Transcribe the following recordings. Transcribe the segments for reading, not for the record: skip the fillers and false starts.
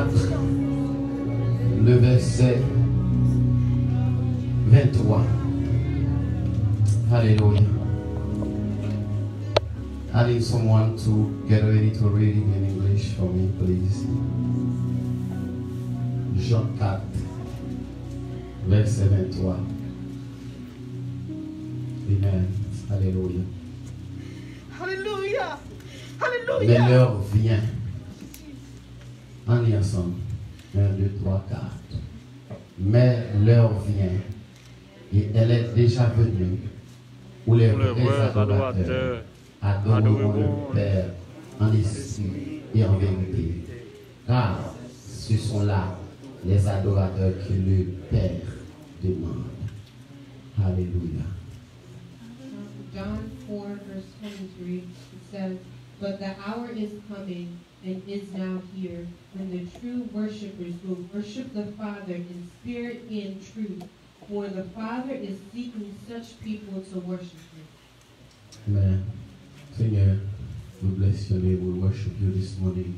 4, le verset 23. Hallelujah. I need someone to get ready to read it in English for me, please. Jean 4, verset 23. Amen. Alléluia. Alléluia. Alléluia. Mais l'heure vient. On est ensemble. 1, 2, 3, 4. Mais l'heure vient. Et elle est déjà venue. Où les vrais adorateurs adoreront le Père en esprit et en vérité. Car ce sont là les adorateurs que le Père demande. Alléluia. John 4, verse 23, it says, "But the hour is coming and is now here, when the true worshipers will worship the Father in spirit and truth, for the Father is seeking such people to worship Him." Amen. Seigneur, we bless your name. We worship you this morning.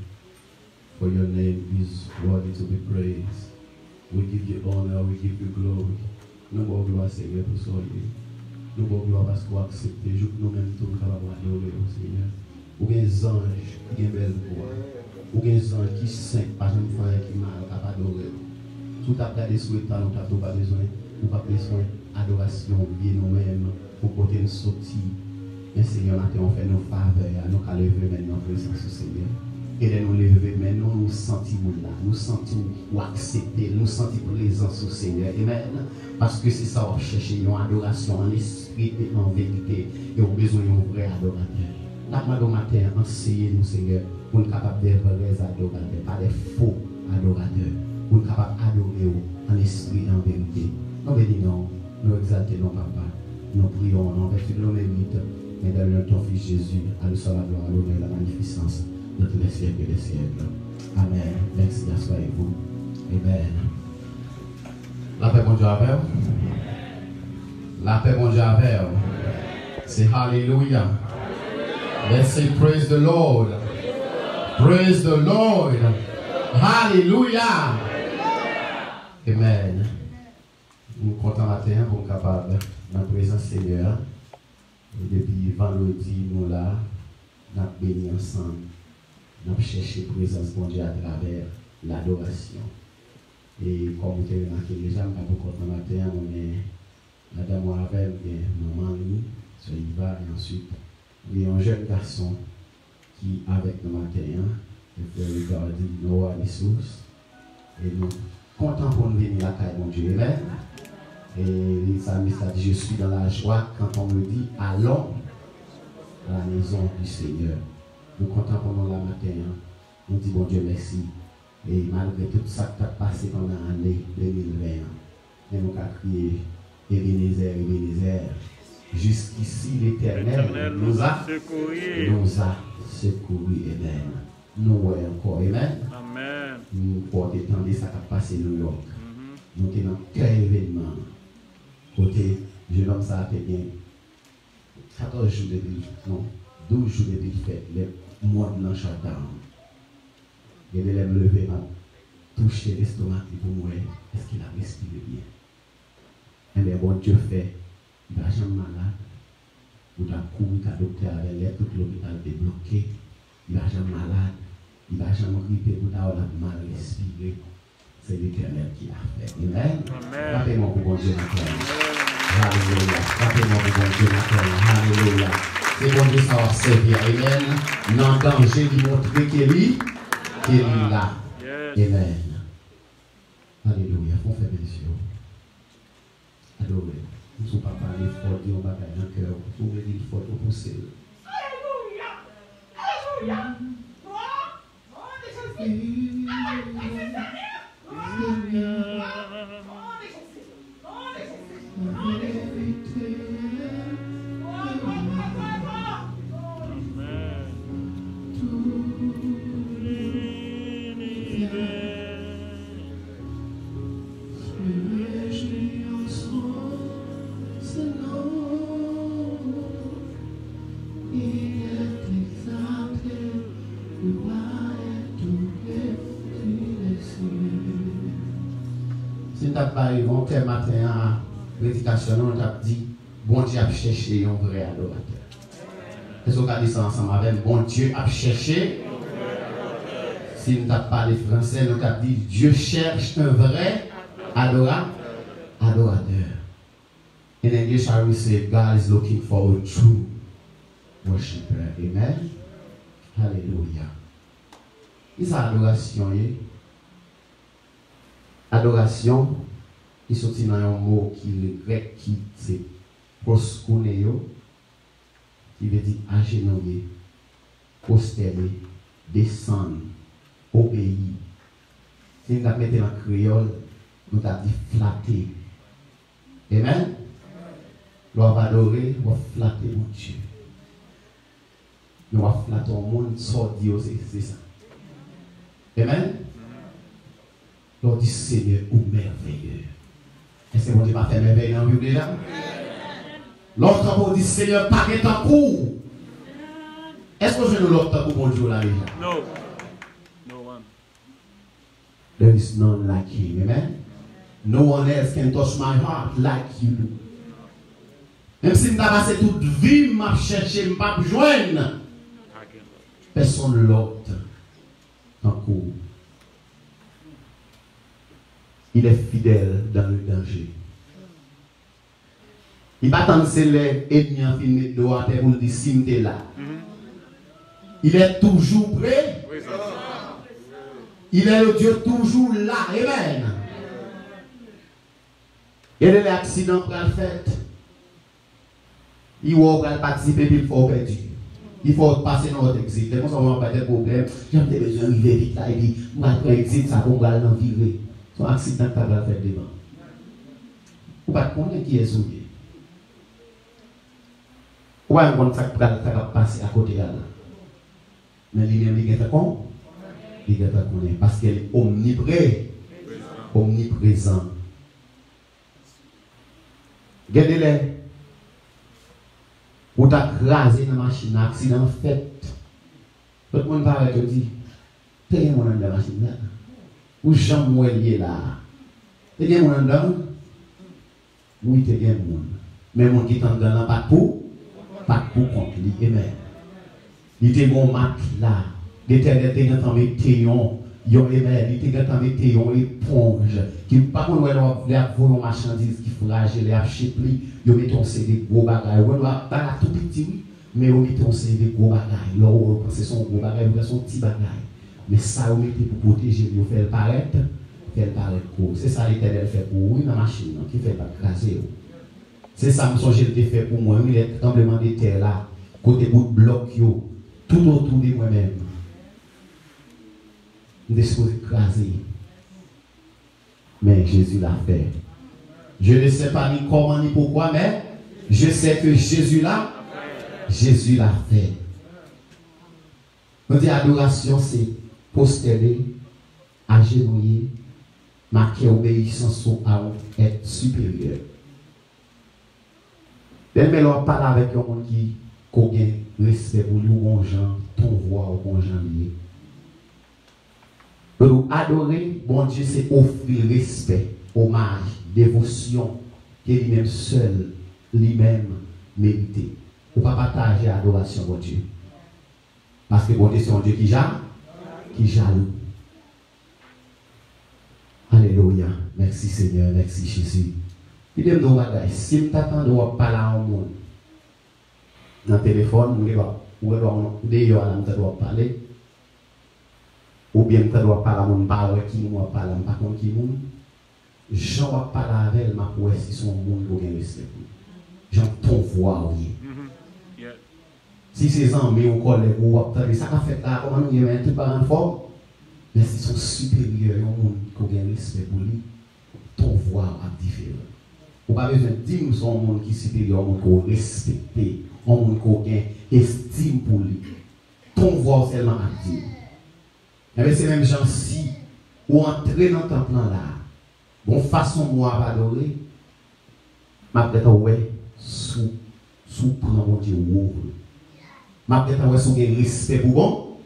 For your name is worthy to be praised. We give you honor, we give you glory. Nous avons gloire, Seigneur, pour soyez. Nous avons gloire parce qu'on accepte. Je que nous-mêmes tous capables d'adorer, Seigneur. Ou bien des anges qui ont belle voix. Ou bien des anges qui sont pas une femme qui mal capable d'adorer. Tout à fait des souhaits, nous n'avons pas besoin. Nous n'avons pas besoin d'adoration bien nous-mêmes pour porter une sortie. Mais Seigneur, maintenant, on fait nos faveurs, nous allons lever maintenant en présence du Seigneur. Et nous lever maintenant, nous sentons là, nous sentons ou accepter, nous sentons présence du Seigneur. Amen. Parce que c'est ça, on cherche une adoration en esprit et en vérité. Et on a besoin d'un vrai adorateur. Nous matin, enseignez-nous, Seigneur, pour nous capables d'être vrais adorateurs, pas des faux adorateurs. Pour nous capables d'adorer en esprit et en vérité. Nous bénissons, nous exaltons, Papa. Nous prions en vertu de nos mérites. Mais dans le nom de ton Fils Jésus, à nous soit la gloire, l'honneur et la magnificence de tous les siècles et des siècles. Amen. Merci d'être avec vous. Amen. La paix, mon Dieu, avec vous. La paix, mon Dieu, avec vous. C'est Hallelujah. Let's say praise the Lord. Praise the Lord. Hallelujah. Amen. Nous comptons matin pour être capables dans la présence du Seigneur. Et depuis vendredi, nous là, nous avons béni ensemble. Nous avons cherché la présence de Dieu à travers l'adoration. Et comme vous avez remarqué déjà, nous avons beaucoup de matin, on est Madame Ravel, maman Louis, sur Iva, et ensuite, il y a un jeune garçon qui, avec nous matin, il fait regarder nos ressources. Et nous, contents pour nous venir à la caille, mon Dieu. Amen. Et les amis, ça dit, je suis dans la joie quand on me dit, allons à la maison du Seigneur. Nous comptons pendant la matin, nous disons, bon Dieu, merci. Et malgré tout ça qui a passé pendant l'année 2020, nous avons crié, Ebenezer, Ebenezer. Jusqu'ici, l'Éternel nous a secouru. Amen. Nous voyons encore, Amen. Amen. Nous portons tant de ça qui a passé New York. Nous sommes dans quel événement? Côté, je nomme ça à bien 14 jours de vie, non, 12 jours de vie fait, les mois de shutdown. Et les me lever, m'a touché l'estomac pour moi, est-ce qu'il a respiré bien? Et bien, bon Dieu fait, il va jamais malade, ou il a couru qu'à docteur avec l'air, tout l'hôpital est bloqué, il va jamais malade, il va jamais grippé, pour avoir mal respiré. C'est l'Éternel qui l'a fait. Amen. Rappelez-moi pour bon Dieu maintenant. Alléluia. Rappelez-moi pour bon Dieu maintenant. Alléluia. C'est bon Dieu ça va servir. Amen. Non danger de montrer qu'il est là. Amen. Alléluia. On fait bien sûr. Adorez. Nous ne sommes pas parler fort, Dieu, on va faire un cœur. Vous pouvez dire fort, vous poussez. Alléluia. Alléluia. Gloire. Oh, Il est exalté, gloire et tout est nous avons parlé un matin à prédication, nous avons dit, bon Dieu a cherché un vrai adorateur. Est-ce qu'on a dit ça ensemble avec bon Dieu a cherché? Si nous avons parlé français, nous avons dit, Dieu cherche un vrai adorateur. In English, I will say, God is looking for a true worshiper. Amen. Hallelujah. Qu'est-ce que l'adoration? Adoration, il sortit dans un mot qui est grec, qui c'est proskuneo, qui veut dire agenouiller, prosterner, descendre, obéir. Si nous mettons en créole, nous avons dit flatter. Amen. Nous va adorer, nous va flatter mon Dieu. Nous va flatter au monde, sort Dieu, c'est ça. Amen. Nous dit Seigneur, ou merveilleux. Est-ce que mon Dieu va faire merveille dans la Bible déjà? L'autre pour dire Seigneur, pas que ta cour. Est-ce que je nous l'autre pour mon Dieu là déjà? No. No one. There is none like him. Amen. No one else can touch my heart like you do. Même si je passé toute vie, je cherche, je ne peux pas joindre. Personne l'autre. Encore. Il est fidèle dans le danger. Il va attendre ses lèvres ennemis en film de droit pour le dire si tu es là. Il est toujours prêt. Il est le Dieu toujours là. Amen. Et les accidents pour le fait. Il faut participer et il faut perdre. Il faut passer dans notre exit. Les gens n'ont pas de problème. J'ai besoin de vivre vite là. Il dit, moi, après exit, ça va pas dans vivre. Son accident que tu as fait devant. Ou pas connaître qui est souillé. Ou pas connaître ça qui va passer à côté de là. Mais lui-même, il est con. Il est connaître parce qu'elle est omniprésent. Regardez-les. Ou t'as crasé dans la machine, accident fait. Tout le monde parle et te dit, t'es mon dans la machine là. Ou Jean Mouelier là. T'es bien mon dedans? Oui, t'es bien mon. Mais mon qui t'en donne pas pour contre lui. Amen. Il était bon mat là. Il était dans mes téons. Il était dans mes téons éponge. Qui pas qu'on voit une marchandise qui fragile et achipli. Ils mettent on des gros bagages. On va pas tout petit, mais on met on des gros bagages. Là, on pense que son gros bagage, son petit bagage. Mais ça, on met pour protéger, on fait le paraître, court. C'est ça l'Éternel fait pour vous, dans la machine, qui fait pas craser. C'est ça, je j'ai fait pour moi. Il est tremblement de terre là, côté bout de bloc, tout autour de moi-même. Je suis supposé craser. Mais Jésus l'a fait. Je ne sais pas ni comment ni pourquoi, mais je sais que Jésus l'a fait. On dit adoration, c'est posterner, agenouiller, marquer obéissance à un être supérieur. Mais on parle avec un monde qui a respect pour lui, bon gens, ton voix ou bon gens lié. Pour adorer, bon Dieu, c'est offrir respect, hommage, dévotion, que lui-même seul, lui-même mérité. Pour ne pas partager l'adoration, bon Dieu. Parce que bon Dieu, c'est un Dieu qui jaloux. Alléluia. Merci Seigneur, merci Jésus. Il dit, si tu attends de parler à un monde, dans le téléphone, ou doit parler, ou bien tu dois parler à mon parole qui nous parle, par contre qui nous, Jean va parler avec elle, ma pour si son monde pour bien respect. Jean ton voix, oui. Si ses amis ou collègues ou ça a fait là, comment nous y a tout par en forme, mais si son supérieur, un monde qui a bien respect pour lui, ton voix est différent. Ou pas besoin de dire que son monde qui est supérieur, un monde qui respecte, un monde qui a estime pour lui. Ton voix seulement à dire. Mais c'est même gens si ou entrer dans ton plan là, bon façon moi adorer, ma peut-être ouais sous prendre mon Dieu ou ma peut-être ouais sous respect pour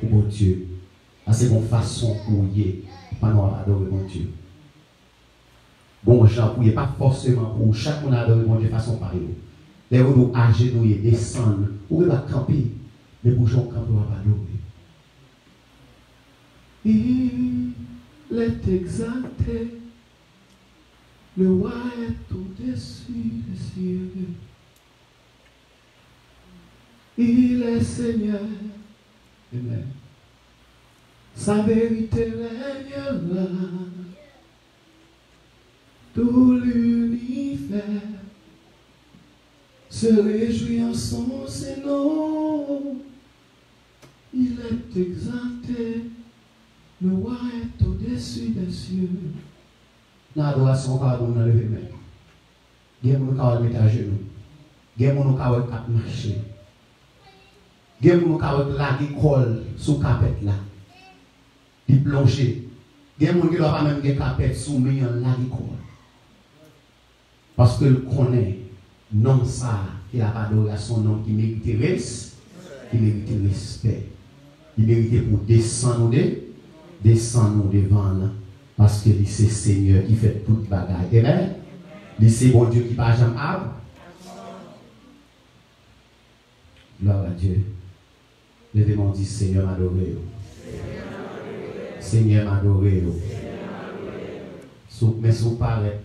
mon Dieu. C'est une façon pour y pas nous adorer mon Dieu. Bon gens pour pas forcément pour chaque monde adorer bon Dieu façon pareille. Les vous agenouiller, descendre, ou va camper, mais pour gens camper va pas adorer. Il est exalté, le roi est au-dessus des cieux. Il est Seigneur. Amen. Sa vérité règnera. Tout l'univers se réjouit en son nom. Il est exalté, le roi est au-dessus des cieux. Dans l'adoration, on va lever les mains. Il y a des gens qui vont mettre à genoux. Il y a des gens qui vont marcher. Il y a des gens qui vont coller sous la carpette là. Ils plonger. Il y a des gens qui ne doivent pas même faire carpette sous le là qui colle. Parce que le connaît, non ça, il n'a pas d'oreille à son nom qui mérite respect. Il mérite pour descendre devant là. Parce que c'est le Seigneur qui fait toute bagaille. Amen. C'est bon Dieu qui pas jamais arbre. Gloire à Dieu. Levez-moi dit Seigneur m'adorez. Seigneur m'adorez. Mais si vous paraît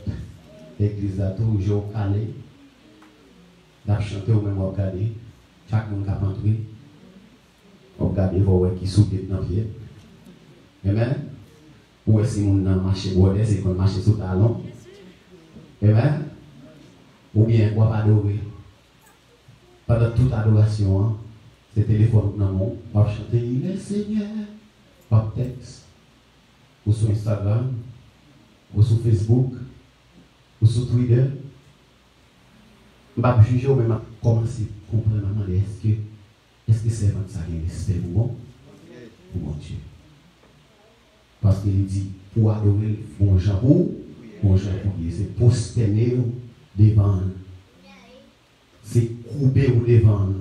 l'église a toujours calé. La chanter ou même regarder. Chaque monde qui a entré. Regardez vos qui soufflent dans le pied. Amen. Ou est-ce que mon marché border, c'est qu'on marche sous talon. Amen. Ou bien, on va adorer. Pendant toute adoration, c'est téléphone dans mon, on va chanter, il est Seigneur. Par texte, ou sur Instagram, ou sur Facebook, ou sur Twitter. Je ne vais pas juger, mais je vais commencer à comprendre, est-ce que c'est vraiment ça qui est respect pour mon Dieu? Parce qu'il dit, pour adorer mon Jean, c'est prosterner devant, c'est couper devant,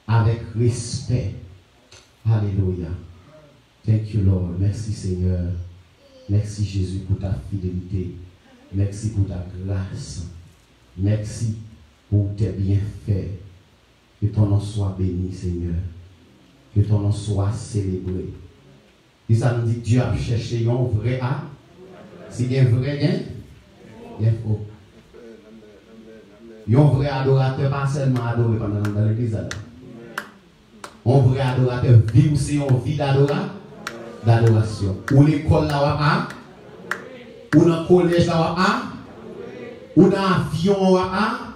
avec respect. Alléluia. Thank you, Lord. Merci, Seigneur. Merci, Jésus, pour ta fidélité. Merci pour ta grâce. Merci pour tes bienfaits. Que ton nom soit béni, Seigneur. Que ton nom soit célébré. Et ça nous dit Dieu a cherché un vrai A. C'est bien vrai, bien faux. Un vrai adorateur, pas seulement adoré pendant dans l'église. Un vrai adorateur vit aussi une vie d'adoration. Ou l'école là, ou dans le collège là, ou dans l'avion là,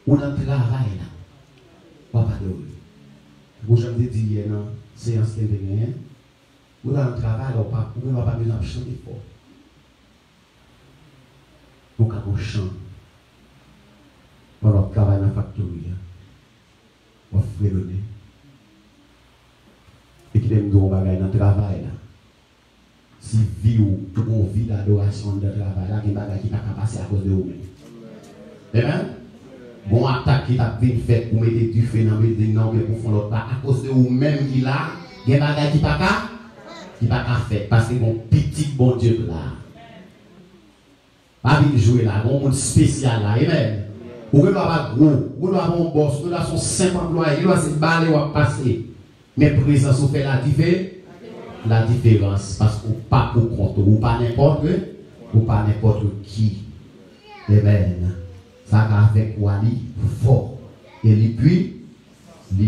ou dans le travail là. On va adorer. Vous avez dit hier dans la séance qui est venue. Ou dans le travail, on ne va pas besoin de chanter fort. Donc, on chante. On va travailler dans la factory. On va fredonner. Et qui aime nous bagaille dans le travail. Si vie ou une vie d'adoration dans le travail, là, il y a des bagailles qui ne peuvent pas passer à cause de vous. Amen? Bon attaque qui a été fait pour mettre du feu dans le nom pour faire l'autre part, à cause de vous-même qui là, il y a des bagailles qui ne peuvent pas. Qui va pas faire parce que mon petit bon Dieu là. Pas bien jouer là, bon monde spécial là, amen. Ou ne doit pas gros, ou doit avoir un boss, ou doit son 5 employés, il doit se balayer ou passer. Mais présence ou fait la différence parce qu'on pas pour compte, ou pas n'importe qui. Amen. Ça va avec Wali fort et les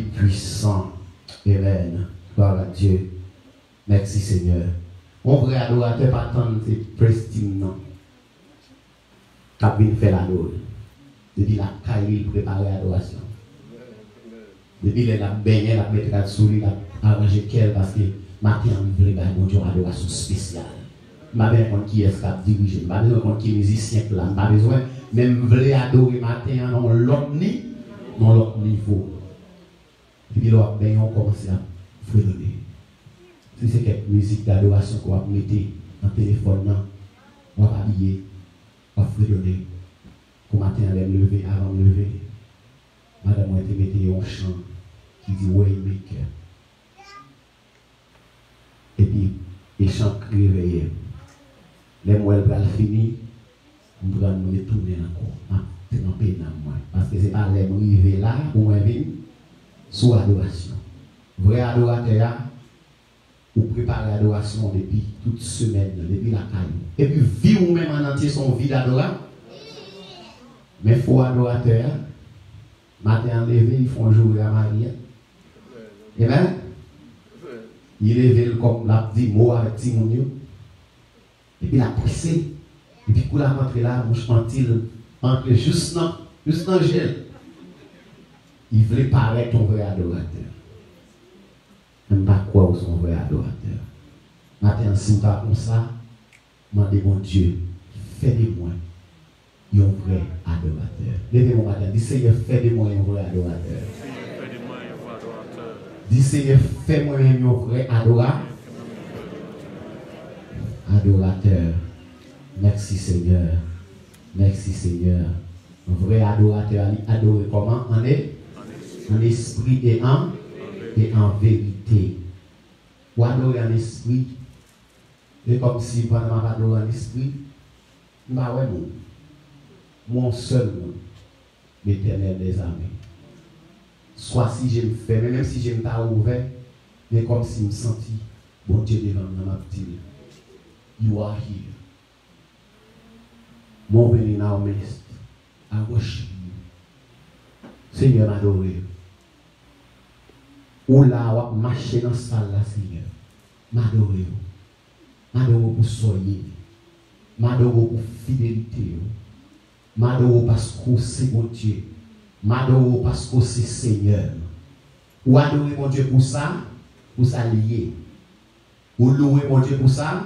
puissants. Amen. Gloire à Dieu. Merci Seigneur. On vrai adorateur pas tant de prestime non. T'as bien fait l'adoration. Depuis la caille préparer l'adoration. Depuis la baigner la mettre la souris la arranger qu'elle parce que matin on veut bon Dieu adoration spéciale. M'a besoin qui est cap diriger, m'a besoin qui musicien là, m'a besoin même veut adorer matin dans l'autre niveau. Depuis là ben on commence à fredonner. Si c'est quelque musique d'adoration qu'on va mettre dans le téléphone, on va habiller, on va fredonner. Pour matin, on va me lever, avant de me lever. Madame, on va mettre un chant qui dit Waymaker. Et puis, les chants réveillés. Les moelles va finir, nous allons nous retourner encore. Tremper dans moi. Parce que ce n'est pas les arriver là pour moi venir sous adoration. Vrai adorateur, ou préparer l'adoration depuis toute semaine, depuis la caille. Et puis vivre même en entier son vie d'adoration. Mais il faut adorateur, matin levé, ils font jouer à Marie. Amen. Il lève comme la dit mot avec Timonio. Et puis la pressé. Et puis pour la rentrer là, on chante-t-il entre juste dans gel. Il voulait paraître ton vrai adorateur. Même pas quoi son vrai adorateur. Matin, si vous pas comme ça, demandez mon Dieu, fais de moi un vrai adorateur. Levez-moi matin, dis Seigneur, fais de moi un vrai adorateur. Dis Seigneur, fais-moi un vrai adorateur. Adorateur. Merci Seigneur. Merci Seigneur. Un vrai adorateur, adorer comment? En esprit et en vérité. Ou adorer en esprit. Et comme si pendant ma adorer en esprit, bah ouais, mon seul monde, l'Éternel des armées. Soit si je me fais, même si je ne pas ouvert, mais comme si je me sentis, bon Dieu devant ma petite. You are here. Mon béni now midst. I worship you. Seigneur, m'adorer. Ou là, ou marcher dans la salle là, Seigneur. M'adorer. M'adorer pour soyer. M'adorer pour fidélité. M'adorer parce que c'est mon Dieu. M'adorer parce que c'est Seigneur. Ou adorer mon Dieu pour ça lier. Ou louer mon Dieu pour ça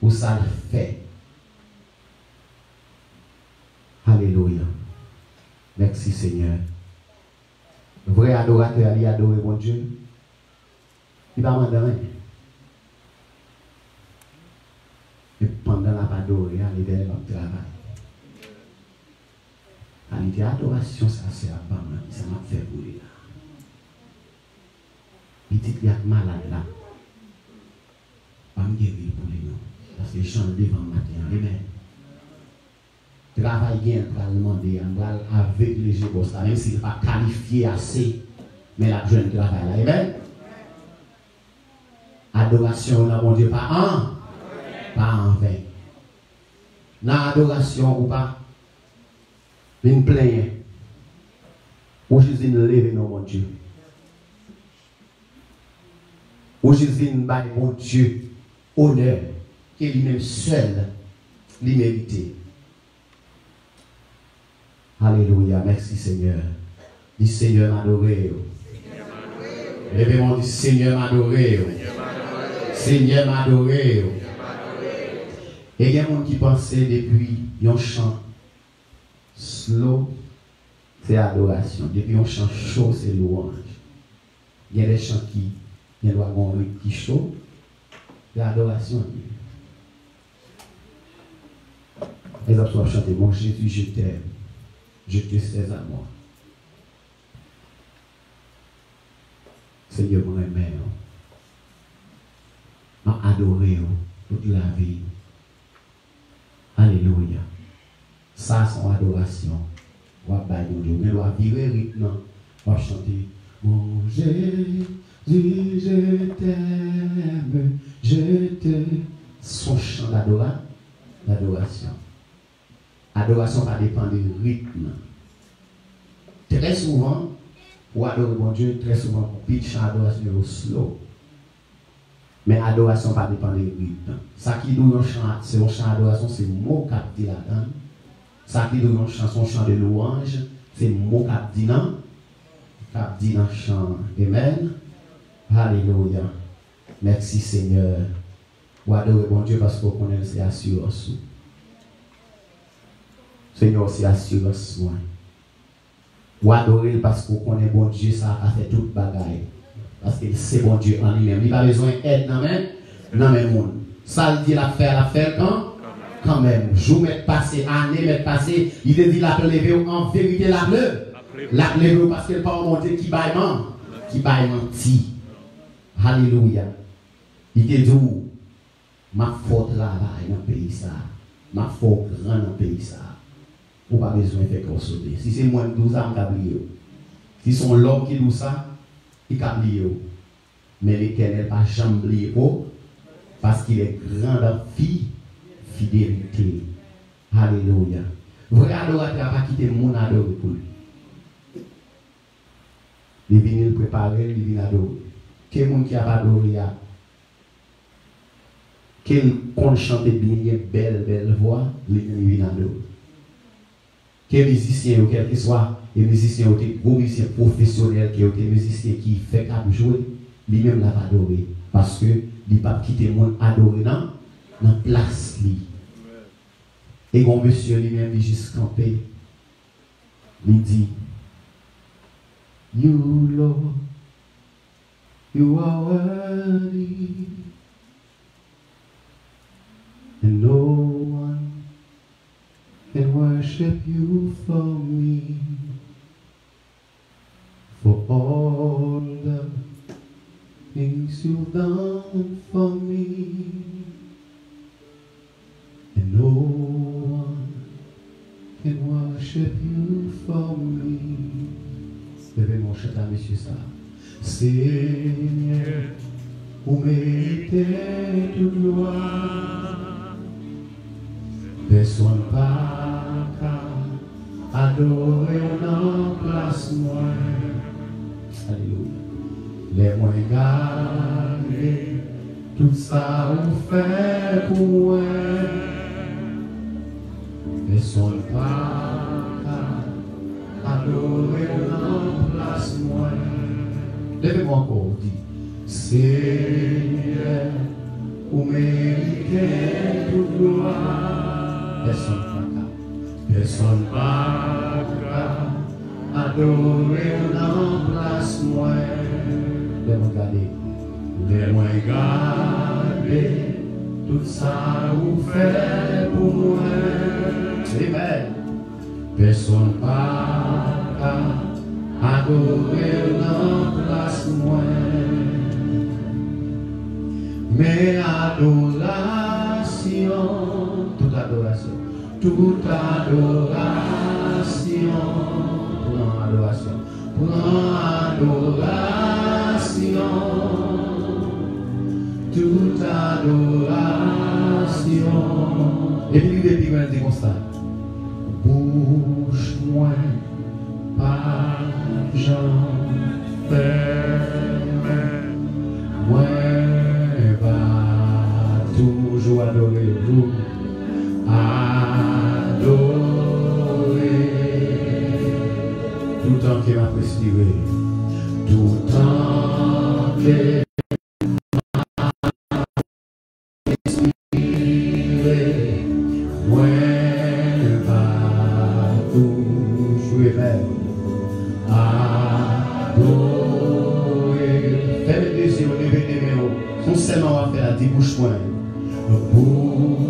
le fait. Alléluia. Merci Seigneur. Le vrai adorateur, il adore mon Dieu. Il va m'en donner. Et pendant la adorer, il va travailler. Qualité adoration, ça c'est à part, ça m'a fait brûler là. Petit, il y a malade là. Pas me guérir pour les noms. Parce que je chante devant le matin. Amen. Travail bien, on va demander, on va avec les jeux ça, même s'il n'est pas qualifié assez, mais la jeune travail là. Amen. Adoration, là, mon Dieu, pas en vain. Dans l'adoration ou pas, une plainte. Ou Jésus ne lève non, mon Dieu. Ou Jésus ne bat mon Dieu honneur, qui lui-même seul lui mérite. Alléluia, merci Seigneur. Dis Seigneur m'adorer. Levez-moi, dis Seigneur m'adorer. Seigneur m'adorer. Et il y a des gens qui pensaient depuis un chant slow, c'est adoration. Depuis un chant chaud, c'est louange. Il y a des chants qui doivent avoir un rythme qui chaud, c'est adoration. Les autres doivent chanter, mon Jésus, je t'aime. Je te sais à moi. Seigneur, mon aimé, m'a adoré toute la vie. Alléluia. Ça, c'est adoration. On va Dieu. Mais on va virer rythme. On va chanter. Mon Jésus, je t'aime. Je t'aime. Son chant d'adoration. Adoration va dépendre du rythme. Très souvent, pour adorer mon Dieu, très souvent, pour pitch adoration au slow. Mais adoration va dépendre du rythme. Ça qui nous chant, c'est un chant d'adoration, c'est le mot qui dit là-dedans. Ça qui nous chant, son chant de louange, c'est le mot qui dit dans le chant. Amen. Alléluia. Merci Seigneur. Pour adorer mon Dieu parce qu'on connaît c'est assurance. Seigneur, c'est assurance. Ou adorer parce qu'on connaît bon Dieu, ça a fait toute bagaille. Parce que c'est bon Dieu en lui-même. Il n'a pas besoin d'aide dans le même monde. Ça, il dit l'affaire quand même. Jour m'être passé, année m'être passé, il dit la lever en vérité la lever parce qu'il n'est pas un Dieu qui baille menti. Alléluia. Il dit ma faute travail dans le pays ça. ma faut grand dans le pays ça. Ou pas besoin de faire qu'on sauter. Si c'est moins de 12 ans, on oublié. Si c'est l'homme qui dit ça, il a oublié. Mais l'Éternel n'a jamais oublié parce qu'il est grand dans fidélité. Alléluia. Vrai adorateur n'a pas quitté le monde adoré pour lui. Il vient le préparer, il vient adorer. Quel monde qui a pas adoré? Quel compte chante bien, belle voix, il vient adorer. Quel musicien, quel que soit, les musiciens, les gros musiciens professionnels, les musiciens qui fait qu'à jouer, lui-même l'a adoré. Parce que il n'a pas quitté le monde adoré dans la place. Et quand monsieur lui-même est juste campé, il dit, You Lord, you are worthy, and no one can worship you for me, for all the things you've done for me, and no one can worship you for me. Levez mon chant à monsieur ça. Seigneur, vous méritez toute gloire. Personne pas qu'à adorer dans place moi. Alléluia. Les moins gardés, tout ça vous fait pour moi. Personne pas qu'à adorer dans place moi. Levez-moi encore, dit. Seigneur, vous méritez toute gloire. Personne pas qu'à adorer dans place moi. Les moins gardés, tout ça vous fait pour moi. Amen. Personne pas qu'à adorer dans place moi. Mais adoration, toute adoration, toute adoration, pour adoration, toute adoration. Et puis depuis qu'on dit comme ça, bouge moi, pas j'en ferme, moi va toujours adorer vous, adorer, tout le temps qu'il m'a prescrivé, tout le temps qu'il bouge-moi,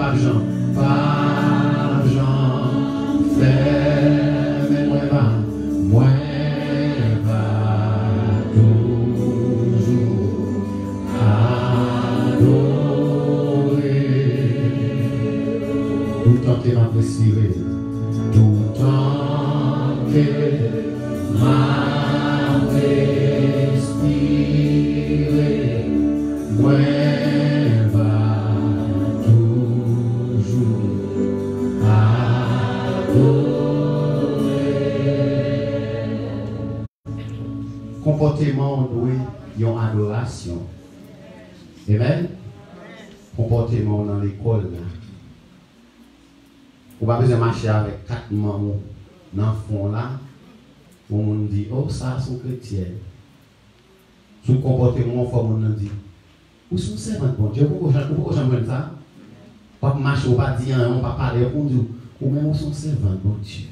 pas Jean, ferme-moi, moi va toujours adorer, tout le temps qu'il m'a respiré, tout le temps qu'il m'a respiré. Moi va toujours adorer. Comportement doué, yon adoration. Amen. Comportement dans l'école. On va besoin marcher avec 4 mamans dans le fond là. On dit, oh ça sont chrétiens. Sous comportement, il faut qu'on dit. Où sont ces servants de bon Dieu? Pourquoi j'aime ça? Pas marcher, pas dire, on va parler, on dit, ou même on sont servants de bon Dieu.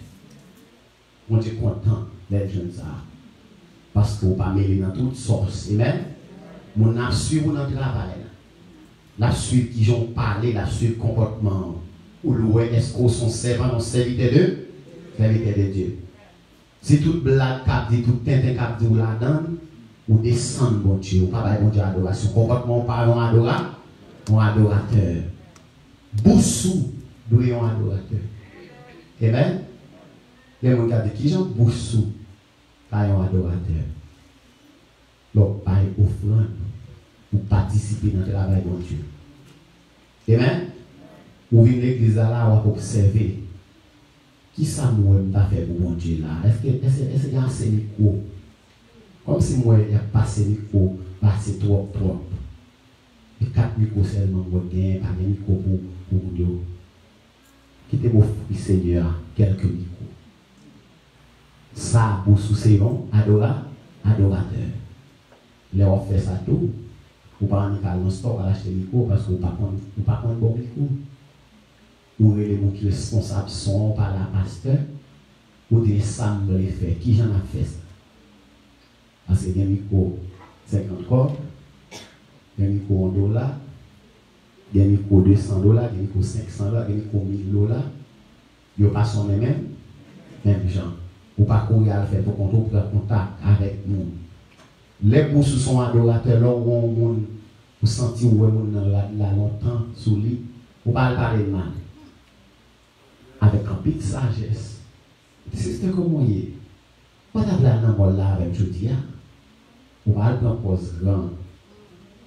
On est content d'être jeune ça. Parce qu'on ne pas mêler dans toutes sources. Amen. On a suivi dans le travail. La suite qui ont parlé, la suite comportement. Ou l'oué, est-ce qu'on sont servants, on serviteur de Dieu? Si toute blague cap dit, tout tintin cap dit, ou la donne, ou descendre bon Dieu, ou pas bon Dieu adoration. Comportement par un adorateur. Boussou doit être un adorateur. Amen. Les gens qui disent qui Jean Boussou est un adorateur. Donc, par offrande pour participer dans le travail de Dieu. Amen. Ou venez l'église là, on va observer qui ça moi m'a fait pour mon Dieu là. Est-ce qu'il y a assez micro? Comme si moi il y a passé micro, passé trop. Et 4 micros seulement, moi gagne pas de micro pour nous. Quittez-moi, Seigneur, quelques micros. Ça, pour c'est bon, adorateur. Là, on fait ça tout. Ou pas en aller dans store à acheter micro parce que vous ne pas prendre bon micro. Ou les gens qui responsables sont par la pasteur. Ou des sambles les faire. Qui j'en a fait ça? Parce que des micros 50 corps, des micros $1, des micros $200, des micros $500, des micros $1000. Ils ne passent pas même gens. Ou pas courir à faire pour qu'on prenne contact avec nous. Les bourses sont adorateurs, là où on sentit où on a longtemps sous lui, ou pas parler mal. Avec un peu de sagesse. C'est comment il est. Pas d'appeler un homme là avec Jodia. Ou pas le prendre cause grand.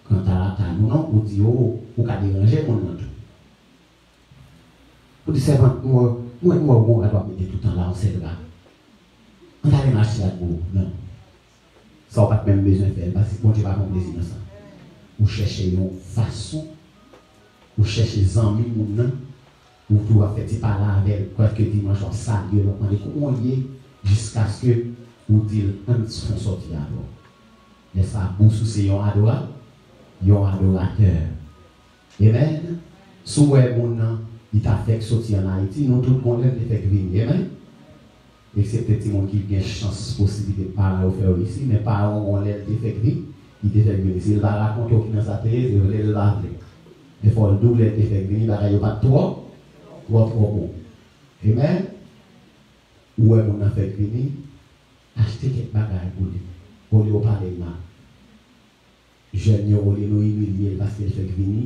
Quand tu as la non, ou dit, oh, ou qu'à déranger mon nom. Ou dit, servant, moi, je dois mettre tout le temps là, on sait là. On a les marcher là-dedans. Non. Ça n'a pas même besoin de faire, parce que bon Dieu va prendre plaisir dans ça. Vous cherchez une façon, vous cherchez des amis, vous pouvez faire par là avec quelques dimanches, ça, Dieu, on y jusqu'à ce que vous dites, on se sortir alors. Mais ça, pour c'est un adorateur. Amen. Si vous avez il t'a fait sortir en Haïti, nous tout le monde l'a fait venir. Amen. Excepté les gens qui ont une chance, possibilité de parler ou faire ici, mais parents ont l'air de faire venir, il te fait venir. S'il va raconter au dans sa télé, il va le laver. Il faut le double de faire venir, il n'y a pas trop bon. Amen. Où est mon fait venir? Acheter quelques bagages pour lui parler mal. Jeunes, on les humilier parce qu'il fait venir.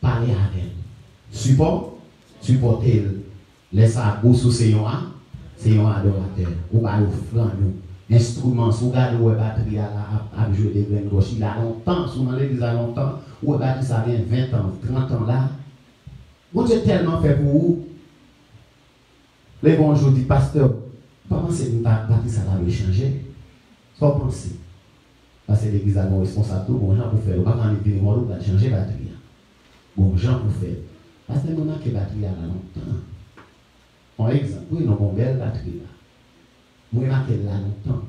Parler avec elle. Supporter. Laisse à bout sous c'est un adorateur. Ou pas offrant nous. Instrument, sous garde ou batterie à jouer des graines roches. Il a longtemps, sous dans l'église a longtemps, ou batterie ça vient 20 ans, 30 ans là. Bon Dieu tellement fait pour vous. Les bons jours dit pasteur, pas penser que batterie ça va changer. Sans penser. Parce que l'église a un responsable, bon gens pour faire. Pas quand il vient on va changer batterie. Bon gens pour faire. Parce que nous avons que batterie à longtemps. Par exemple, oui, nous avons une belle batterie là. Nous avons qu'elle là longtemps.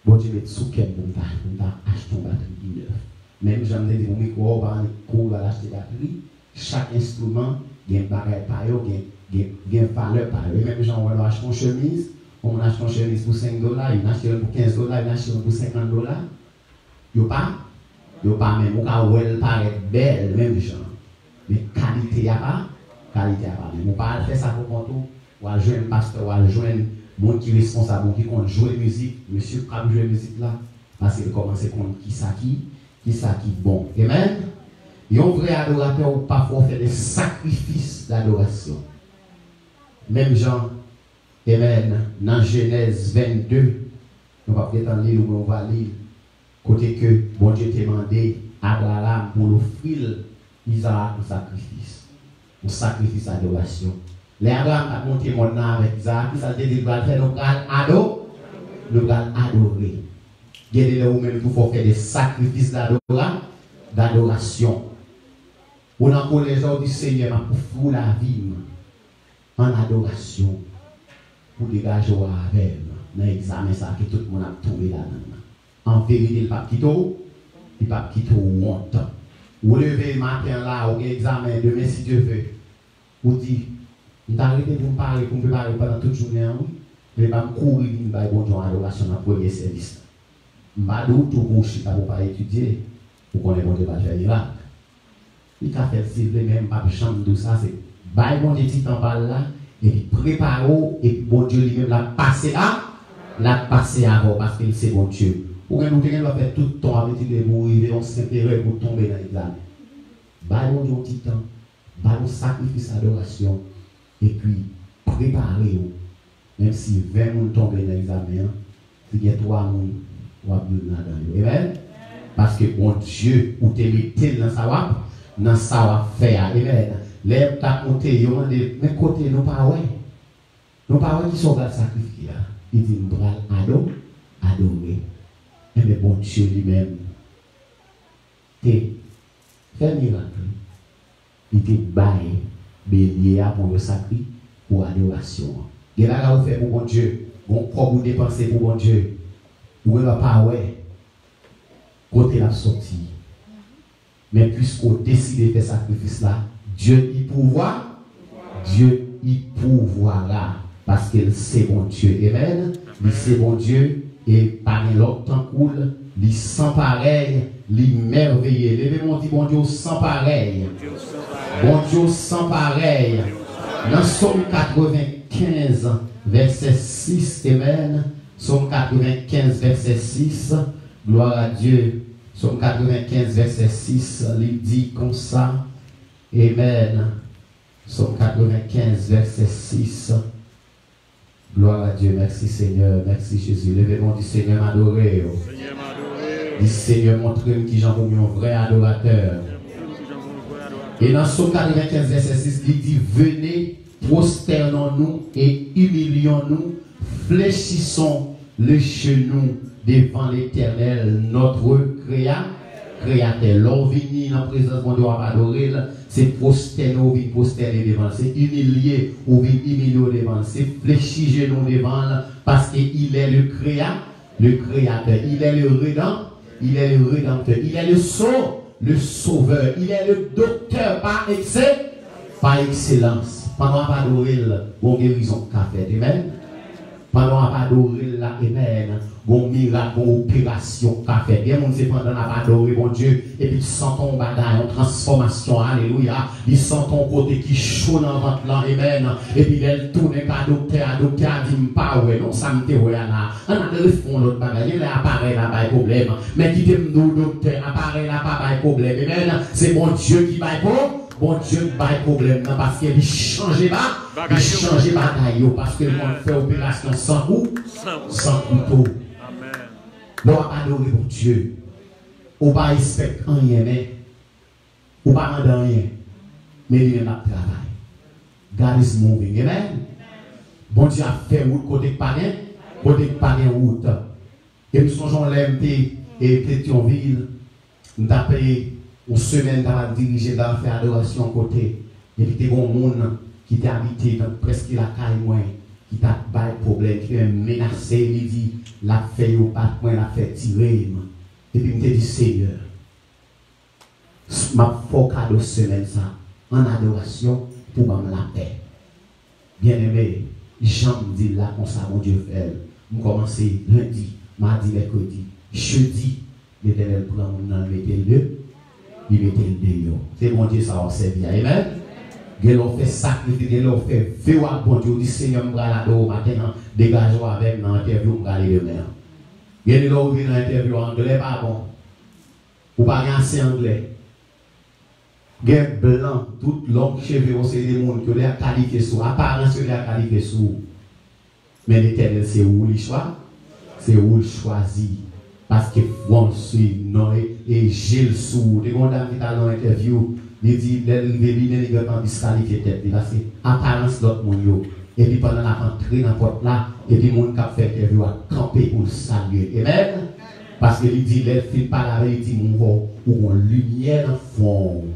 Bon Dieu met sous quel pour acheter une batterie neuve. Même j'aime dire mon micro, on va acheter batterie. Chaque instrument, il y a un bagage par eux, il y a une valeur par eux. Même gens, on va acheter une chemise, on achète une chemise pour $5, il achète pour $15, il achète pour $50. Il n'y a pas même, on va paraître belle, même gens. Mais qualité, il n'y a pas. Qualité, il n'y a pas. On va faire ça pour contour, ou à jouer un pasteur, ou à jouer un monde qui est responsable, qui compte jouer musique. Monsieur, quand jouer musique là, parce qu'il commence à compter qui ça qui bon. Amen. Et un vrai adorateur, parfois, fait des sacrifices d'adoration. Même Jean, amen, dans Genèse 22, on va peut-être en lire ou on va lire, côté que bon Dieu t'a demandé à Abraham pour l'offrir Isaac un sacrifice d'adoration. Les Abraham a monté mon nom avec Isaac, ça veut dire qu'il va faire nous adorer. Gardez là où même pour faire des sacrifices d'adoration. On a pour les gens du Seigneur pour foutre la vie en adoration pour dégager avec dans l'examen ça que tout le monde a tombé là-dedans. En vérité, il ne va pas quitter honte. Vous levez le matin là, au examen, demain si Dieu veut, vous dites, vous arrêtez pour me parler, pour me préparer pendant toute journée, vous ne pas me courir, vous ne bon Dieu en adoration dans le premier service. Je ne vais pas tout boucher pour pas étudier, pour qu'on ait bon Dieu pas faire miracle. Il a fait civil même pas de chambre de ça, c'est bail bon Dieu petit en parle là, et puis préparez-vous, et puis bon Dieu lui-même l'a passé avant, parce qu'il c'est bon Dieu. Ou bien nous devons faire tout le temps avec les mourir, on s'intéresse pour tomber dans l'examen. Bail bon Dieu un petit temps, ballon sacrifice d'adoration, et puis préparez-vous. Même si 20 personnes tombent dans l'examen, il y a 3 personnes qui vont dans Amen. Parce que bon Dieu, ou te mettez dans sa faire. Amen. Les gens monté, ils ont dit, mais côté, nos parents, qui sont dans le sacrifice, ils disent, nous allons adorer. Et mais bon Dieu lui-même, fait miracle. Il te baille, bélier pour le sacrifice, pour adoration. Et là, vous faites pour bon Dieu, vous propre dépenser pour bon Dieu. Vous ne pas ouais, côté la sortie. Mais puisqu'on décide de faire sacrifice là, Dieu y pourvoit, Dieu y pourvoira. Parce que c'est bon Dieu. Amen. Il c'est bon Dieu et par l'autre temps cool, il sans pareil, il merveilleux. Levez-moi dit bon Dieu sans pareil. Bon Dieu sans pareil. Dans Somme 95, verset 6, Amen. Somme 95, verset 6, gloire à Dieu. Somme 95, verset 6, il dit comme ça, Amen. Somme 95, verset 6, gloire à Dieu. Merci Seigneur, merci Jésus. Levez-moi du Seigneur m'adorer. Du Seigneur montre-moi qui j'en veux un vrai adorateur. Et dans Somme 95, verset 6, il dit, venez, prosternons-nous et humilions-nous, fléchissons le genou devant l'Éternel, notre Créateur. L'on vient dans la présence de Dieu à adorer, c'est prosterner devant, c'est humilier ou humilier devant, c'est fléchir genou devant, parce qu'il est le Créateur, il est le Rédempteur, il est le Rédempteur, il est le Sauveur, il est le docteur par excellence. Pendant qu'on adorer, on guérison qu'a fait, amen. Pendant qu'on adorer la, amen, on miracle, on opération qu'a fait. Bien, on sait pendant qu'on adorer mon Dieu, et puis sent ton bagaille, en transformation, alléluia. Il sent ton côté qui chaud dans votre là, amen. Et puis elle tourne par docteur a dit, pas ouais, non, ça me te ouais là. On a de fond l'autre bagaille, il apparaît là, pas de problème. Mais qui t'aime nous, docteur, apparaît là, pas de problème, amen. C'est mon Dieu qui va pour. Bon Dieu, pas de problème, parce qu'il change pas, il change bagaille, parce que le monde fait opération sans coup, sans couteau. Amen. On va adorer mon Dieu. On va respecter rien, mais on va demander rien. Mais il y a un travail. God is moving. Amen. Bon Dieu a fait route côté panin route. Et nous songeons l'MT et Pétionville, nous avons payé une semaine dans la diriger dans la faire adoration côté. Et puis, il y a des gens qui t'a habité dans presque la caille, qui t'a pas de problème, qui t'a menacé, il dit, la fait au pas de la fait tirer. Et puis, il me dit, Seigneur, ma faut cadeau semaine ça, en adoration pour me la paix. Bien aimé, Jean me dit là, comme ça, mon Dieu fait. Je commence lundi, mardi, mercredi, jeudi, l'Éternel prend mon nom, mettez-le. Il mettait le délion. C'est mon Dieu, ça va servir. Amen. Il a fait sacrifice, il a fait feu à bon Dieu. Il dit Seigneur, je vais aller au matin, dégageons avec dans l'interview, je vais aller demain. Il a ouvert dans l'interview anglais, pas bon. Ou pas assez anglais. Il a blanc, tout l'homme cheveux, c'est des gens qui ont qualifié sous. Apparence, ils ont qualifié sous. Mais l'Éternel, c'est où il choisit. C'est où il choisit. Parce que bon, et j'ai le sou. Des gens qui dans l'interview, ils disent, il est en disqualifié tête. Parce que apparence d'autres monde. Et puis pendant la rentrée dans la porte là, et puis les gens qui ont fait l'interview a campé pour le saluer. Amen. Parce qu'il dit, les filles par la il dit, ou on lumière dans le fond.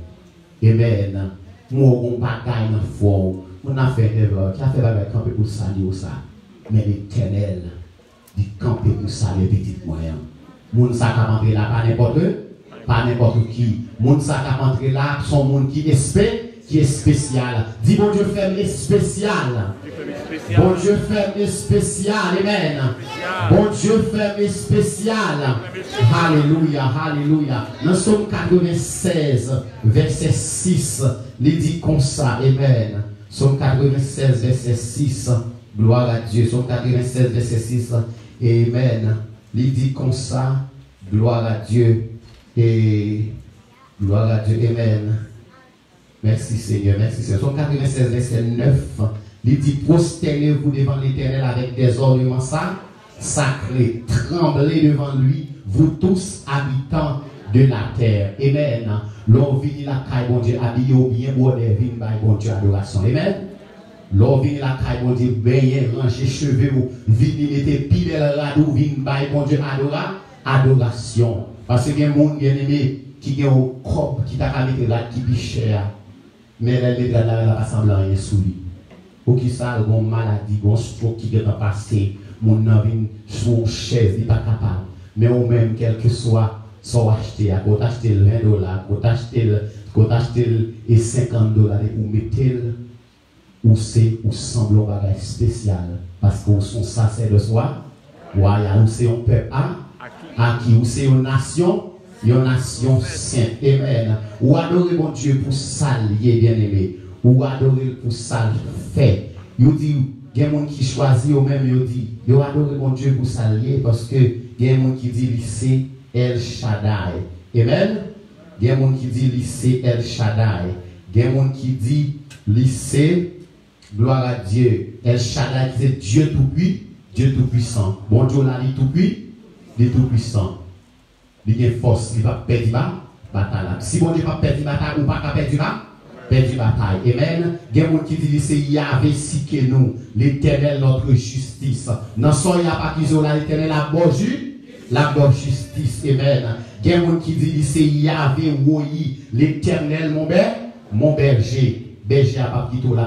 Amen. Moi, on bagaille dans le fond. On a fait l'interview, qui a fait la camper pour saluer ça. Mais l'Éternel dit camper pour saluer petit moyen. Moun sa ka rentre là pas n'importe qui. Moun sa ka rentre là son monde qui est spécial. Dis bon Dieu ferme est spécial. Bon Dieu ferme est spécial. Amen. Bon Dieu ferme est spécial. Alléluia, alléluia. Dans Somme 96 verset 6, il dit comme ça. Amen. Somme 96 verset 6. Gloire à Dieu. Somme 96 verset 6. Amen. Il dit comme ça, gloire à Dieu, et gloire à Dieu, amen. Merci Seigneur, merci Seigneur. Somme 96, verset 9, il dit, prosternez-vous devant l'Éternel avec des ornements sacrés, tremblez devant lui, vous tous habitants de la terre. Amen. L'on vit la caille, bon Dieu, habillé au bien, bordé, vin by bon Dieu, adoration. Amen. L'on vit la caille, bon Dieu, baigné, rangé, cheveux, vin, mettez pile, radou, vin by bon Dieu, adoration. Parce qu'il y a un monde bien aimé qui est au corps, qui t'a mis là, qui est cher. Mais elle est là, elle n'a pas semblé rien sous lui. Pour qui ça, une maladie, un stroke qui est passé, mon nom son chaise, il n'est pas capable. Mais au même, quel que soit, soit acheté, à côté acheter $20, à côté acheter et $50 ou mettez ou c'est ou semble un bagage spécial parce qu'on sont ça c'est de soi. Voilà, ou c'est un peuple à qui ou c'est une nation sainte. Amen. Ou adorer mon Dieu pour s'allier bien-aimé. Ou adorer pour ça fait. Il dit, il y a des gens qui choisissent eux-mêmes, il dit, il adorer mon Dieu pour s'allier parce que il y a des gens qui disent lycée El Shaddai. Amen. Il y a des gens qui disent lycée El Shaddai. Il y a des gens qui disent lycée gloire à Dieu. El Shaddai qui c'est Dieu tout-puissant. Bon Dieu là, il est tout-puissant. Il a une force, il va perdre la bataille. Si bon Dieu ne va pas perdre la bataille, ou pas perdre la bataille. Amen. Il y a des gens qui disent c'est Yahvé si que nous, l'Éternel notre justice. Non seulement il n'y a pas qu'ils ont l'Éternel la bonne justice. Amen. Il y a des gens qui disent c'est Yahvé oui, l'Éternel mon berger. Berger à pas plutôt la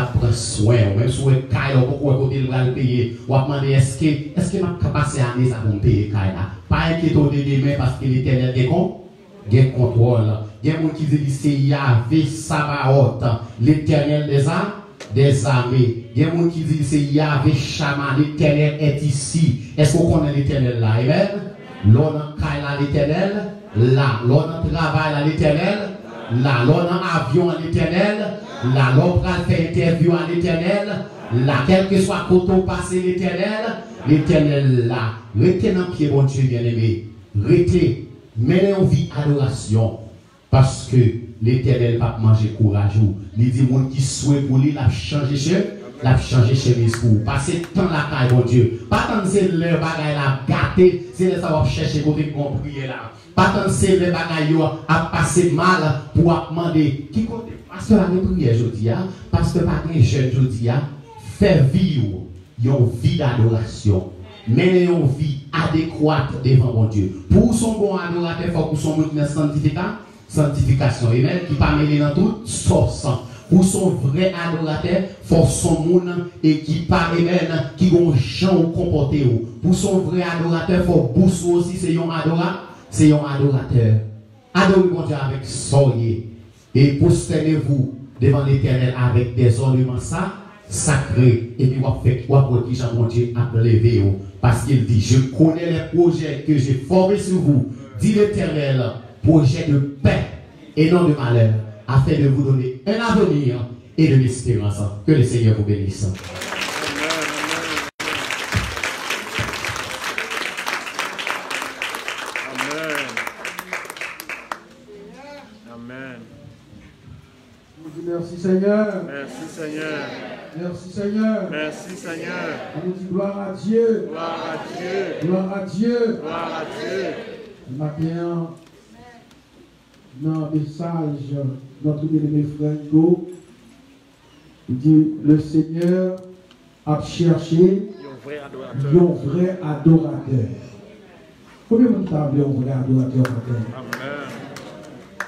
prend soin. Même si vous avez beaucoup de côté de payer, vous demandez est-ce que ma capacité à aller à payer Kaila. Pas inquiétez-vous de demain parce que l'Éternel a contrôle. Il y a des gens qui disent c'est Yahvé Sabaoth, l'Éternel des armées. Il y a des gens qui disent c'est Yahvé Shama, l'Éternel est ici. Est-ce qu'on connaît l'Éternel là? Amen. L'on a Kaila l'Éternel là. L'on a travail à l'Éternel là. L'on a avion à l'Éternel là. L'on a fait interview à l'Éternel là. Quel que soit côté passé l'Éternel là. Restez dans le pied, bon Dieu bien-aimé. Restez. Menez en vie adoration. Parce que l'Éternel va manger courageux. Il dit, mon qui souhaite pour lui, il a changé chemise pour vous. Passez temps la caille, mon Dieu. Pas tant que c'est le bagaille la gâté, c'est le savoir chercher côté compris là. Pas tant que c'est le bagaille à passer mal pour demander. Qui côté? Parce que la prière, je dis, parce que pas de jeune, je dis, faire vivre une vie d'adoration. Mais une vie adéquate devant mon Dieu. Pour son bon adorateur, il faut que son monde sanctification. Amen. Qui pas mêlé dans toute source. Pour son vrai adorateur, il faut son monde et qui pas amen, qui ont gens comporté. Pour son vrai adorateur, il faut boussou aussi, c'est un adorateur. Adorez mon Dieu avec soyez. Et prosternez-vous devant l'Éternel avec des ornements sacrés. Et puis, vous faites quoi pour dire, mon Dieu, à lever. Parce qu'il dit, je connais les projets que j'ai formés sur vous, dit l'Éternel, projet de paix et non de malheur, afin de vous donner un avenir et de l'espérance. Que le Seigneur vous bénisse. Amen. Merci Seigneur. Merci Seigneur. Merci Seigneur. Merci Seigneur. On nous dit gloire à Dieu. Gloire à Dieu. Gloire à Dieu. Gloire à Dieu. Le matin, dans le message, notre bien-aimé frère Hugo, il dit le Seigneur a cherché un vrai adorateur. Combien de monde t'a appelé un vrai adorateur matin? Amen.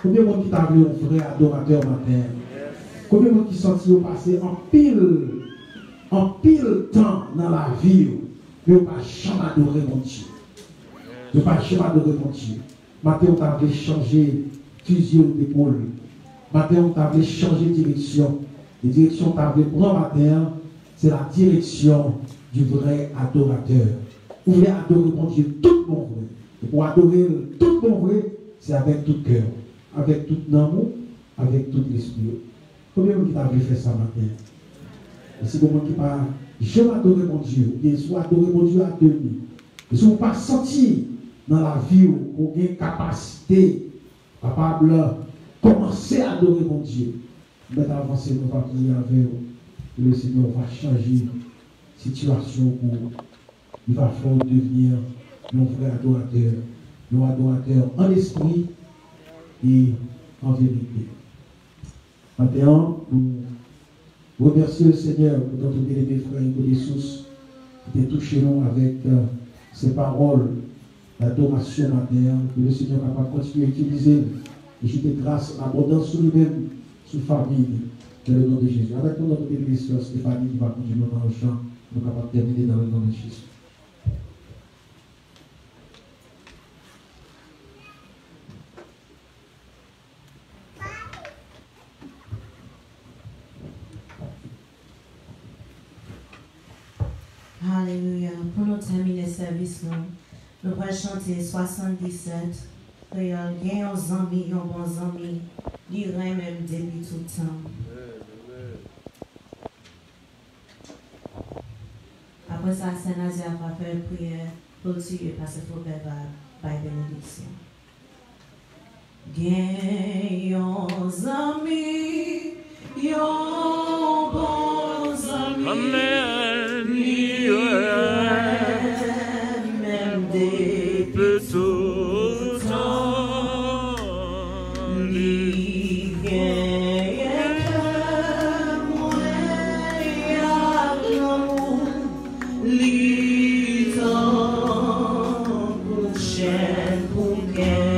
Combien de monde qui t'a appelé un vrai adorateur matin? Combien de monde qui sentit passer en pile temps dans la vie, mais on ne pas jamais adorer mon Dieu. On ne pas jamais adorer mon Dieu. Matin, on t'a changer fusion d'épaule. Matin, on t'a changer de direction. La direction t'a prendre matin, c'est la direction du vrai adorateur. Vous voulez adorer mon Dieu tout mon vrai. Et pour adorer tout mon vrai, c'est avec tout cœur, avec tout amour, avec tout l'esprit. Combien de gens qui fait ça matin? Et si vous qui pas, je vais adorer mon Dieu, ou bien soit adorer mon Dieu à demi. Et si vous pas senti dans la vie, vous avez une capacité capable Commencez à adorer mon Dieu. Maintenant, avancez, nous va prier avec vous. Et le Seigneur va changer la situation pour il va faire devenir nos frères adorateurs, nos adorateurs en esprit et en vérité. Maintenant, nous remercions le Seigneur pour notre bien-aimé frère Hugo Dessous qui a touché nous avec ses paroles d'adoration matin, que le Seigneur va continuer à utiliser et jeter grâce en abondance sur lui-même, sur la famille, dans le nom de Jésus. Avec nous, notre bien-aimé sœur Stéphanie qui va continuer dans le chant, nous allons terminer dans le nom de Jésus. Alléluia. Pour nous terminer le service, nous allons chanter 77. Créole, gagne un ami, un bon ami, l'irait même depuis tout le temps. Après ça, Saint-Nazaire va faire une prière pour le tuer parce qu'il faut faire la bénédiction. Gagne un ami, un bon ami. Amen. Même depuis tout le temps, il gagne moi à l'amour, il t'en prochaine pour gagner.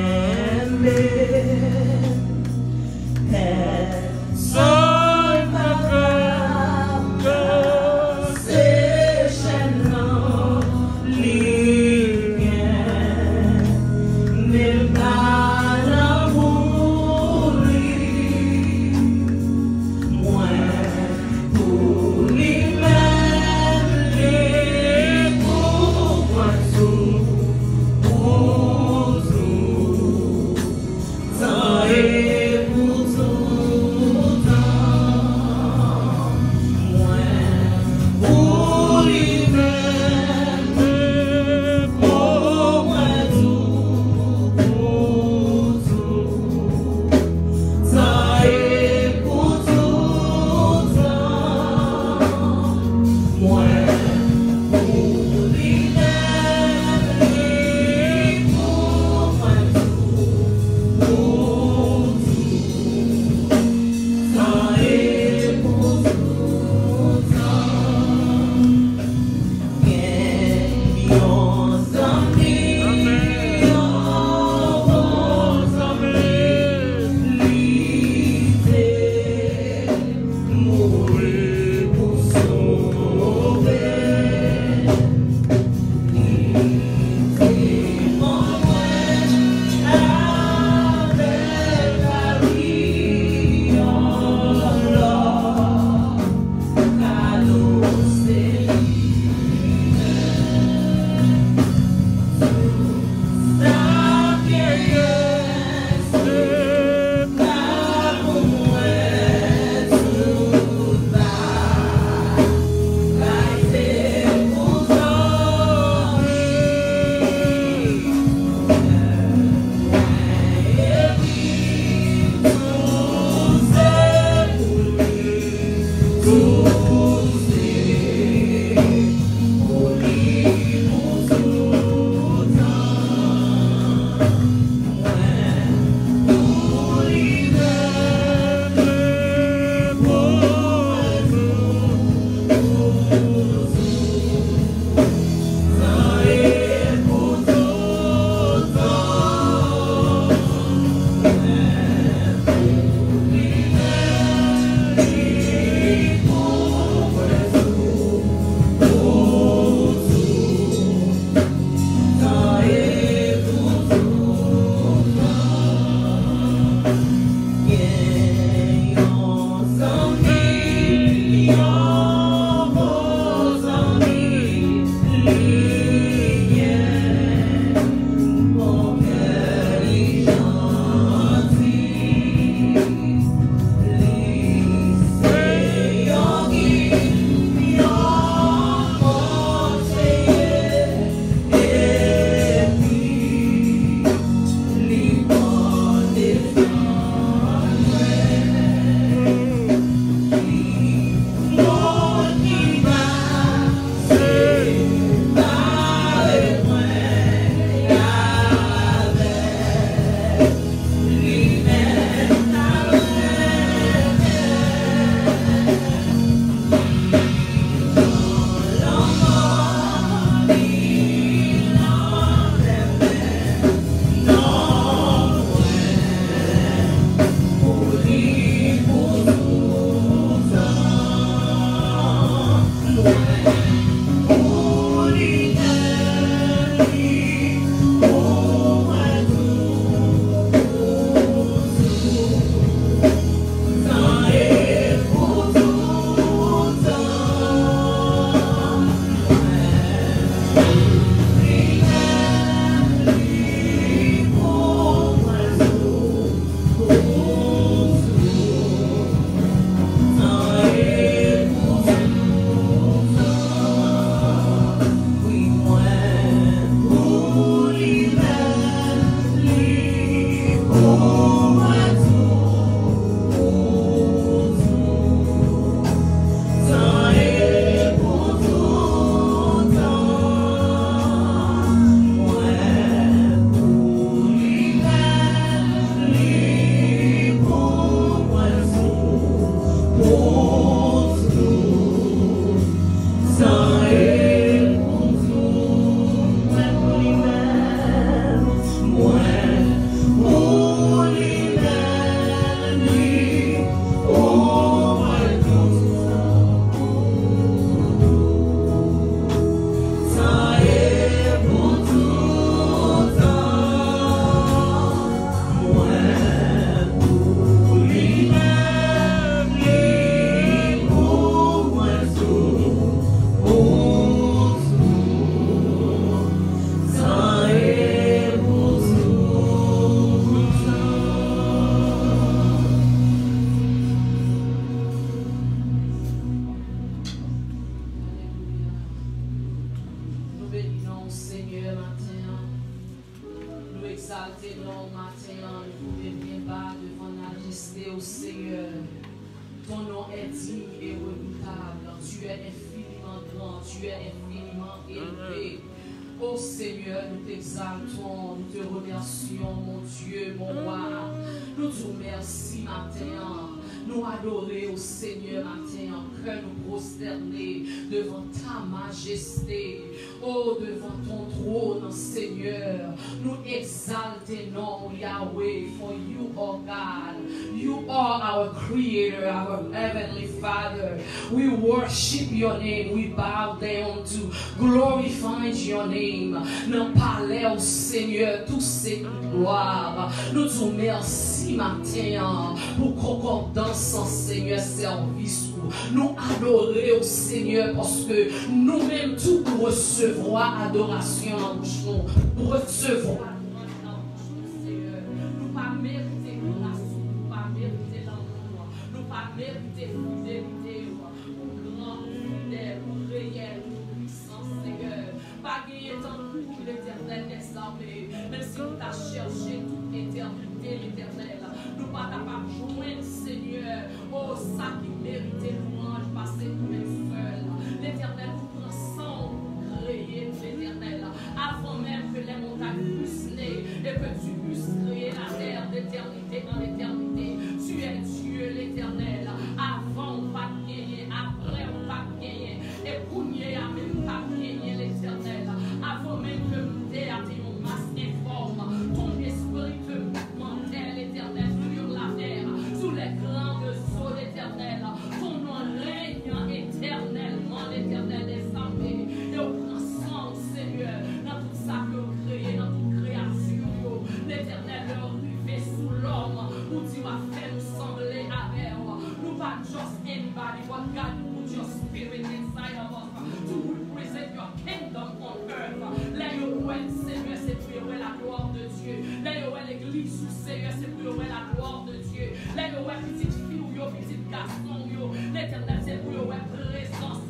Oh, devant ton trône, Seigneur, nous exaltons Yahweh, for you are God. You are our Creator, our Heavenly Father. We worship your name. We bow down to glorify your name. Nous parlons au Seigneur, tout c'est gloire. Nous te remercions matin pour concordance en Seigneur service. Nous adorer au Seigneur parce que nous-mêmes tout pour recevoir adoration en bouche nous, pour recevoir Seigneur. Nous pas mériter grâce, nous pas mériter l'amour, nous pas mériter fidélité, pour grand, fidèle, pour réel, pour puissant Seigneur. Pas gagner tant pour l'éternel des armées, même si nous t'a cherché toute éternité, l'éternel. Nous pas capables de joindre Seigneur, oh ça qui méritait louange, passer nous-mêmes seuls. L'éternel nous prend sans créer l'éternel, avant même que les montagnes puissent naître et que tu puisses créer la terre d'éternité en éternité. Tu es Dieu l'éternel, avant on pas gagner, après on pas gagner, et pour nous à même pas gagner l'éternel, avant même que nous t'ayons une masse informe, ton esprit te mouvementer l'éternel. Sous les grandes eaux l'éternel, ton nom règne éternellement, l'éternel des armées. Et on prend sang, Seigneur, dans tout ça que vous créez, dans toute création, l'éternel arrivé sous l'homme, où tu vas faire nous sembler avec nous pas just anybody, but God put your spirit inside of us to represent your kingdom on earth. Là, Seigneur, c'est pour la gloire de Dieu. Là, l'église, Seigneur, c'est pour la gloire de Dieu. Là, petite fille ou petite garçon, l'éternel, c'est pour la présence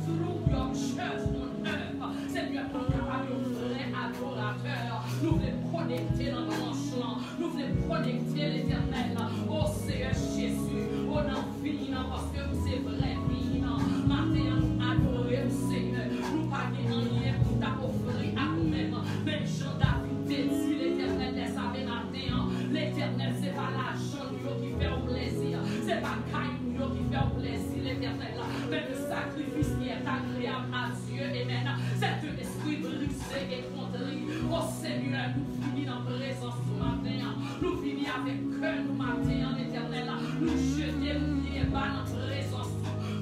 through your church on earth. Seigneur, pour capable de vrai adorateur. Nous voulons connecter dans nos champs. Nous voulons connecter l'éternel. Oh Seigneur Jésus, oh non, finissant parce que vous c'est vrai, finissant. Maintenant, nous adorer au Seigneur. Nous pas rien pour t'offrir à nous-mêmes. Même Jean David dit l'éternel laisse avec matin. L'éternel, c'est pas l'argent qui fait au plaisir. C'est pas Caïn qui fait au plaisir, l'éternel. Mais le sacrifice qui est agréable à Dieu. Amen. C'est un esprit brisé et contrit. Oh Seigneur, nous finissons dans présence ce matin. Nous finissons avec cœur nous matin, l'éternel. bas notre présence,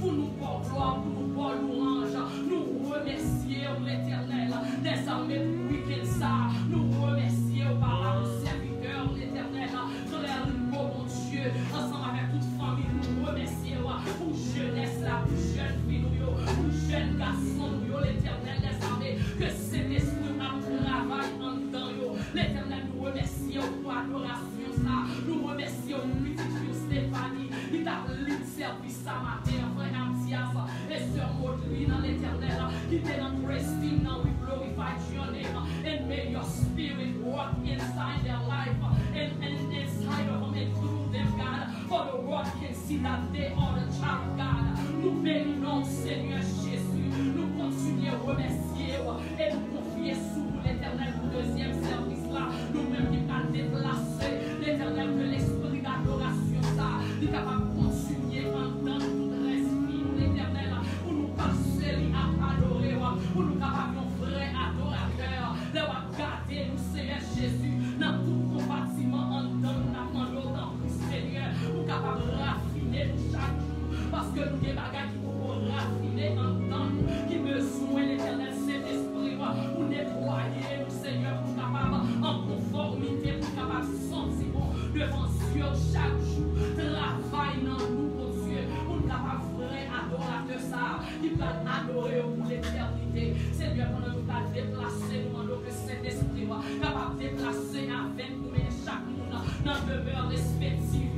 pour nous pour gloire, pour nous pour louange. Nous remercions l'Éternel des armées pour week-end ça. Nous remercions par nos serviteurs, l'Éternel, sur les beau mon Dieu, ensemble avec toute famille. Nous remercions pour jeunesse là, pour jeunes filles, pour jeunes garçons, l'Éternel des armées, que cet esprit a travaillé en dedans. L'Éternel, nous remercions pour l'adoration ça. Nous remercions pour Stéphanie, qui t'a livré service ce matin, frère Amtias et sœur Maudry dans l'Éternel, qui t'est dans praise team. Now we glorify your name and may your spirit work inside their life and inside of them and through them, God. For the world can see that they are the child of God. Nous bénissons Seigneur Jésus. Nous continuons à remercier et nous confier sous l'Éternel pour le deuxième service là. Nous-mêmes qui pas déplacer l'Éternel que l'esprit d'adoration ça. Nous sommes capables de continuer en tant tout respect l'Éternel pour nous passer à adorer, pour nous capables de vrai adorateur, de garder nous Seigneur Jésus dans tout compartiment en tant que nous demandons plus Seigneur, pour capables de raffiner chaque jour parce que nous des bagages qui pour raffiner en tant qui besoin l'Éternel Saint-Esprit pour nettoyer nous Seigneur, pour capable en conformité, pour capable sentir bon devant Dieu chaque jour, travaille dans nous pour Dieu, pour nous capable vrai adorateur ça, qui peut adorer pour l'éternité. Seigneur, pendant nous pas déplacer, nous demandons que Saint-Esprit capable de déplacer avec nous et chaque monde dans demeure respective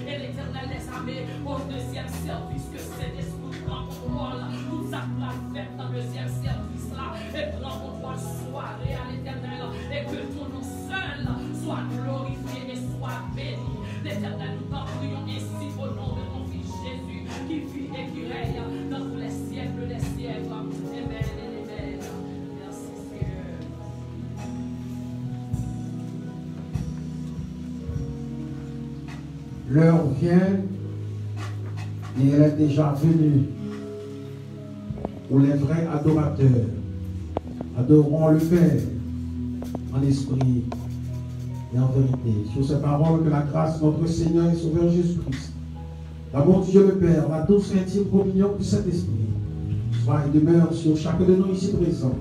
et l'Éternel des armées au deuxième service que Saint-Esprit prend contrôle, tout ça plan fait dans le deuxième service là et prend contrôle soirée à l'Éternel et que ton nom seul soit glorifié et soit béni. L'Éternel, nous t'en prions ainsi au nom de ton Fils Jésus qui vit et qui règne dans tous les siècles des siècles. Amen et amen. Merci Seigneur. L'heure vient et elle est déjà venue où les vrais adorateurs adoreront le Père en esprit et en vérité. Sur ces paroles, que la grâce de notre Seigneur et Sauveur Jésus-Christ, l'amour de Dieu le Père, la douce et intime communion du Saint-Esprit, soit et demeure sur chacun de nous ici présents,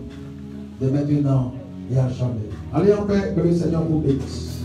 de maintenant et à jamais. Allez en paix, que le Seigneur vous bénisse.